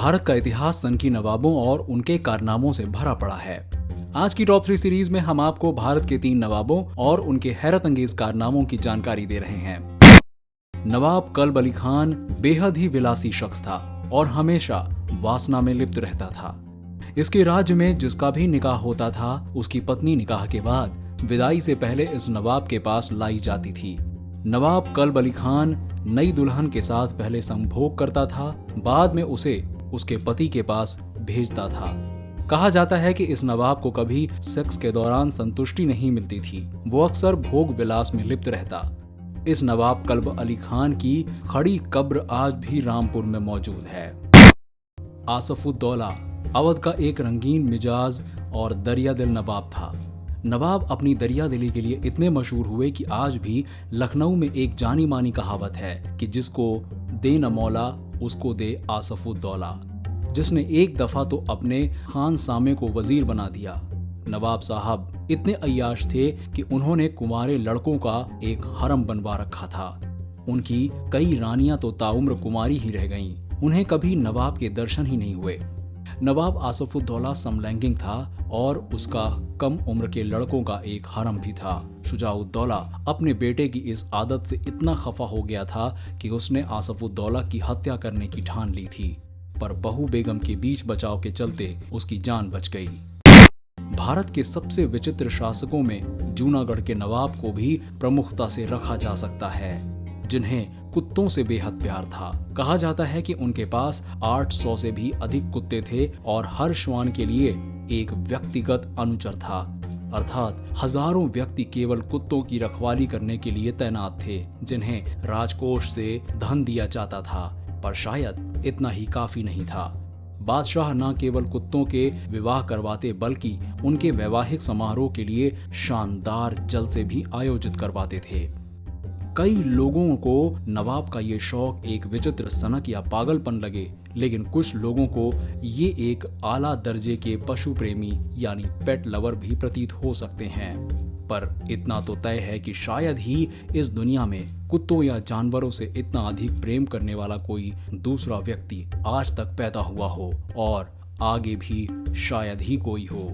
भारत का इतिहास सनकी नवाबों और उनके कारनामों से भरा पड़ा है। आज की टॉप 3 सीरीज में हम आपको भारत के 3 नवाबों और उनके हैरत अंगेज कारनामों की जानकारी दे रहे हैं। नवाब कल्ब अली खान बेहद ही विलासी शख्स था और हमेशा वासना में लिप्त रहता था। इसके राज्य में जिसका भी निकाह होता था, उसकी पत्नी निकाह के बाद विदाई से पहले इस नवाब के पास लाई जाती थी। नवाब कल्ब अली खान नई दुल्हन के साथ पहले संभोग करता था, बाद में उसे उसके पति के पास भेजता था। कहा जाता है कि इस नवाब को कभी सेक्स के दौरान संतुष्टि नहीं मिलती थी, वो अक्सर भोग विलास में लिप्त रहता। इस नवाब कल्ब अली खान की खड़ी कब्र आज भी रामपुर में मौजूद है। आसफुद्दौला अवध का एक रंगीन मिजाज और दरिया दिल नवाब था। नवाब अपनी दरिया दिली के लिए इतने मशहूर हुए कि आज भी लखनऊ में एक जानी मानी कहावत है कि जिसको दे न मौला उसको दे आसफुद्दौला, जिसने एक दफा तो अपने खान सामे को वजीर बना दिया। नवाब साहब इतने अय्याश थे कि उन्होंने कुंवारे लड़कों का एक हरम बनवा रखा था। उनकी कई रानियां तो ताउम्र कुमारी ही रह गईं। उन्हें कभी नवाब के दर्शन ही नहीं हुए। नवाब आसफुद्दौला समलैंगिक था और उसका कम उम्र के लड़कों का एक हरम भी था। शुजाउद्दौला अपने बेटे की इस आदत से इतना खफा हो गया था कि उसने आसफुद्दौला की हत्या करने की ठान ली थी, पर बहू बेगम के बीच बचाव के चलते उसकी जान बच गई। भारत के सबसे विचित्र शासकों में जूनागढ़ के नवाब को भी प्रमुखता से रखा जा सकता है, जिन्हें कुत्तों से बेहद प्यार था। कहा जाता है कि उनके पास 800 से भी अधिक कुत्ते थे और हर श्वान के लिए एक व्यक्तिगत अनुचर था, अर्थात हजारों व्यक्ति केवल कुत्तों की रखवाली करने के लिए तैनात थे, जिन्हें राजकोष से धन दिया जाता था। पर शायद इतना ही काफी नहीं था। बादशाह न केवल कुत्तों के विवाह करवाते बल्कि उनके वैवाहिक समारोह के लिए शानदार जलसे भी आयोजित करवाते थे। कई लोगों को नवाब का ये शौक एक विचित्र सनक या पागलपन लगे, लेकिन कुछ लोगों को ये एक आला दर्जे के पशु प्रेमी यानी पेट लवर भी प्रतीत हो सकते हैं। पर इतना तो तय है कि शायद ही इस दुनिया में कुत्तों या जानवरों से इतना अधिक प्रेम करने वाला कोई दूसरा व्यक्ति आज तक पैदा हुआ हो, और आगे भी शायद ही कोई हो।